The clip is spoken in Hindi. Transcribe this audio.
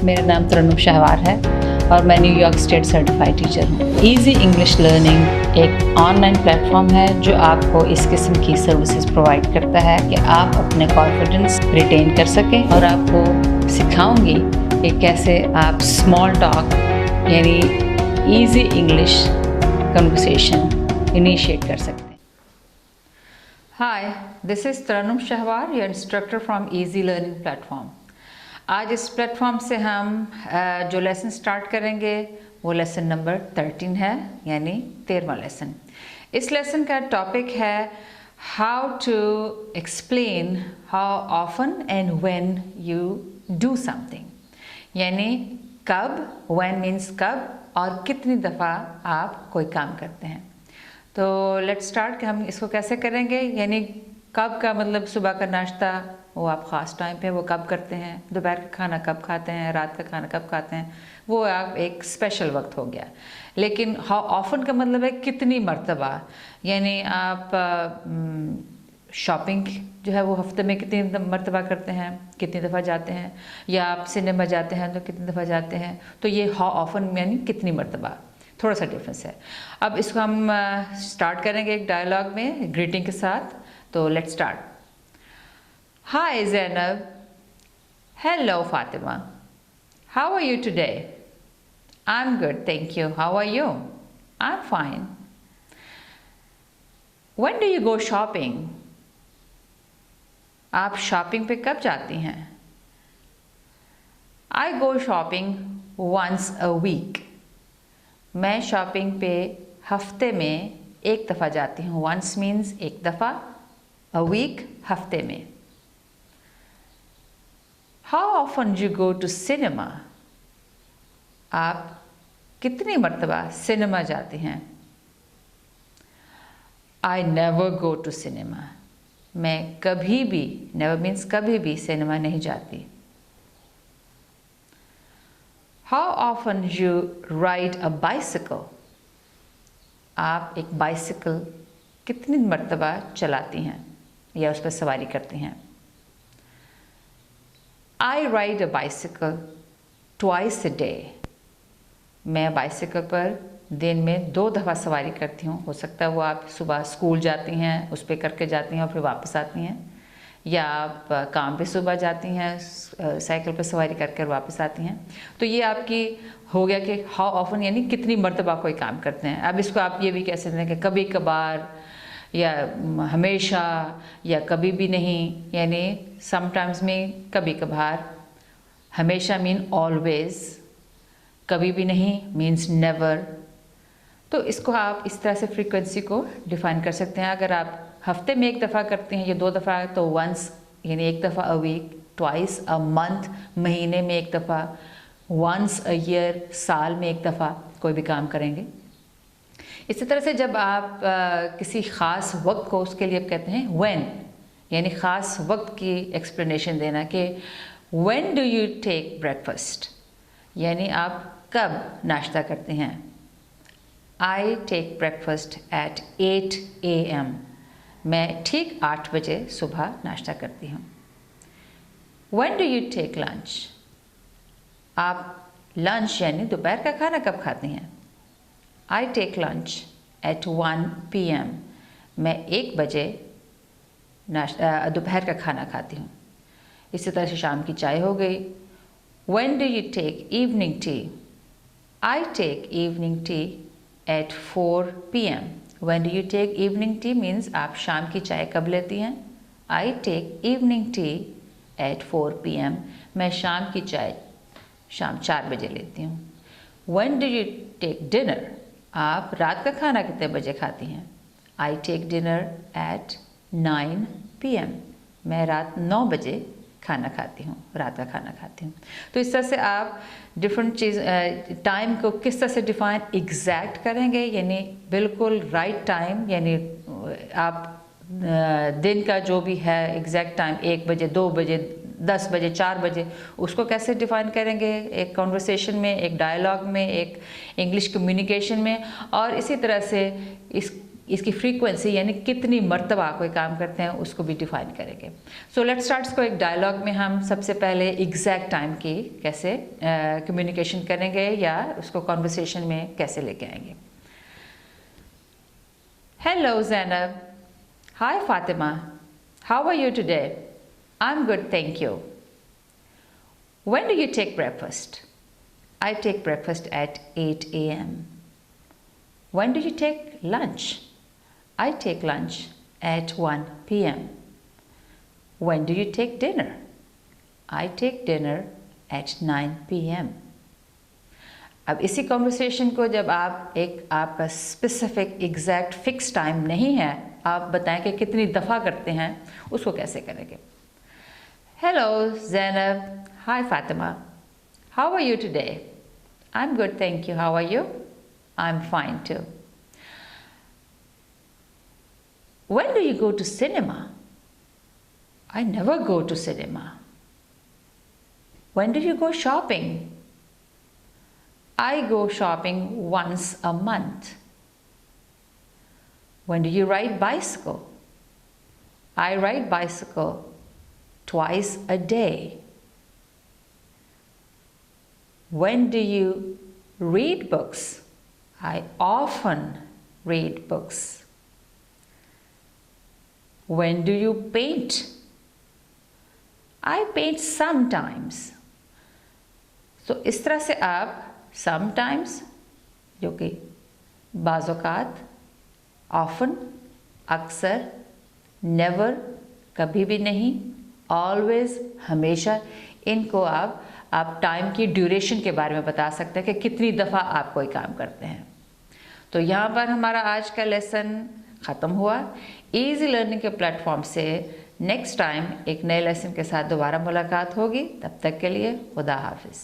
मेरा नाम तरन्नुम शहवार है और मैं न्यूयॉर्क स्टेट सर्टिफाइड टीचर हूँ। ईजी इंग्लिश लर्निंग एक ऑनलाइन प्लेटफॉर्म है जो आपको इस किस्म की सर्विसेज प्रोवाइड करता है कि आप अपने कॉन्फिडेंस रिटेन कर सकें, और आपको सिखाऊंगी कि कैसे आप स्मॉल टॉक यानी ईजी इंग्लिश कन्वर्सेशन इनिशिएट कर सकते हैं। Hi, this is Tarannum Shahwar, your instructor from easy learning platform. आज इस प्लेटफॉर्म से हम जो लेसन स्टार्ट करेंगे वो लेसन नंबर 13 है, यानी 13वां लेसन। इस लेसन का टॉपिक है how to explain how often and when you do something, यानी कब, व्हेन मीन्स कब, और कितनी दफ़ा आप कोई काम करते हैं। तो लेट्स स्टार्ट कि हम इसको कैसे करेंगे। यानी कब का मतलब सुबह का नाश्ता वो आप ख़ास टाइम पे वो कब करते हैं, दोपहर का खाना कब खाते हैं, रात का खाना कब खाते हैं, वो आप एक स्पेशल वक्त हो गया। लेकिन हाउ ऑफन का मतलब है कितनी मर्तबा, यानी आप शॉपिंग जो है वो हफ्ते में कितनी मर्तबा करते हैं, कितनी दफ़ा जाते हैं, या आप सिनेमा जाते हैं तो कितनी दफ़ा जाते हैं। तो ये हाउ ऑफन यानी कितनी मर्तबा, थोड़ा सा डिफरेंस है। अब इसको हम स्टार्ट करेंगे एक डायलॉग में ग्रीटिंग के साथ। तो let's start. Hi Zainab, hello Fatima, how are you today? I am good, thank you, how are you? I am fine. When do you go shopping? आप शॉपिंग पे कब जाती हैं? I go shopping once a week. मैं शॉपिंग पे हफ्ते में एक दफ़ा जाती हूँ। वंस मीन्स एक दफ़ा, अ वीक हफ्ते में। How often you go to cinema? आप कितनी मर्तबा सिनेमा जाती हैं? I never go to cinema. मैं कभी भी, नेवर मीन्स कभी भी, सिनेमा नहीं जाती। How often you ride a bicycle? आप एक बाइसिकल कितनी मर्तबा चलाती हैं या उस पर सवारी करती हैं? I ride a bicycle twice a day. मैं बाइसिकल पर दिन में 2 दफ़ा सवारी करती हूँ। हो सकता है वो आप सुबह स्कूल जाती हैं, उस पर करके जाती हैं और फिर वापस आती हैं, या आप काम पे सुबह जाती हैं, साइकिल पर सवारी करके वापस आती हैं। तो ये आपकी हो गया कि हाउ ऑफन यानी कितनी मर्तबा कोई काम करते हैं। अब इसको आप ये भी कह सकते हैं कि कभी कभार, या हमेशा, या कभी भी नहीं, यानी समटाइम्स में कभी कभार। हमेशा मीन ऑलवेज, कभी भी नहीं मीन्स नेवर। तो इसको आप इस तरह से फ्रीक्वेंसी को डिफाइन कर सकते हैं। अगर आप हफ्ते में एक दफ़ा करते हैं या 2 दफ़ा, तो वंस यानी एक दफ़ा a week, twice a month महीने में एक दफ़ा, वंस अ ईयर साल में एक दफ़ा कोई भी काम करेंगे। इसी तरह से जब आप किसी ख़ास वक्त को, उसके लिए आप कहते हैं व्हेन, यानी ख़ास वक्त की एक्सप्लेनेशन देना कि when do you take breakfast, यानी आप कब नाश्ता करते हैं। I take breakfast at 8 AM। मैं ठीक 8 बजे सुबह नाश्ता करती हूँ। When do you take lunch? आप लंच यानी दोपहर का खाना कब खाती हैं? I take lunch at 1 PM। मैं 1 बजे दोपहर का खाना खाती हूँ। इसी तरह से शाम की चाय हो गई। When do you take evening tea? I take evening tea at 4 PM। When do you take evening tea means आप शाम की चाय कब लेती हैं? I take evening tea at 4 PM। मैं शाम की चाय शाम 4 बजे लेती हूँ। When do you take dinner? आप रात का खाना कितने बजे खाती हैं? I take dinner at 9 PM। मैं रात 9 बजे खाना खाती हूँ, रात का खाना खाती हूँ। तो इस तरह से आप डिफरेंट चीज़ टाइम को किस तरह से डिफाइन एग्जैक्ट करेंगे, यानी बिल्कुल राइट टाइम, यानी आप दिन का जो भी है एग्जैक्ट टाइम, 1 बजे, 2 बजे, 10 बजे, 4 बजे, उसको कैसे डिफाइन करेंगे एक कॉन्वर्सेशन में, एक डायलॉग में, एक इंग्लिश कम्युनिकेशन में। और इस तरह से इसकी फ्रीक्वेंसी यानी कितनी मर्तबा कोई काम करते हैं उसको भी डिफाइन करेंगे। सो लेट्स स्टार्ट को एक डायलॉग में हम सबसे पहले एग्जैक्ट टाइम की कैसे कम्युनिकेशन करेंगे या उसको कॉन्वर्सेशन में कैसे लेके आएंगे। Hello Zainab, hi Fatima, how are you today? I am good, thank you. When do you take breakfast? I take breakfast at 8 AM. When do you take lunch? I take lunch at 1 PM. When do you take dinner? I take dinner at 9 PM. अब इसी कॉन्वर्सेशन को जब आप एक आपका स्पेसिफिक एग्जैक्ट फिक्स टाइम नहीं है, आप बताएं कि कितनी दफ़ा करते हैं, उसको कैसे करेंगे। Hello Zainab, hi Fatima, how are you today? I am good, thank you, how are you? I'm fine too. When do you go to cinema? I never go to cinema. When do you go shopping? I go shopping once a month. When do you ride bicycle? I ride bicycle twice a day. When do you read books? I often read books. When do you paint? I paint sometimes. So इस तरह से आप sometimes जो कि बाज़ौक़ात, often अक्सर, never कभी भी नहीं, always हमेशा, इनको आप टाइम की ड्यूरेशन के बारे में बता सकते हैं कि कितनी दफ़ा आप कोई काम करते हैं। तो यहाँ पर हमारा आज का लेसन ख़त्म हुआ। इजी लर्निंग के प्लेटफॉर्म से नेक्स्ट टाइम एक नए लेसन के साथ दोबारा मुलाकात होगी। तब तक के लिए खुदा हाफिज़।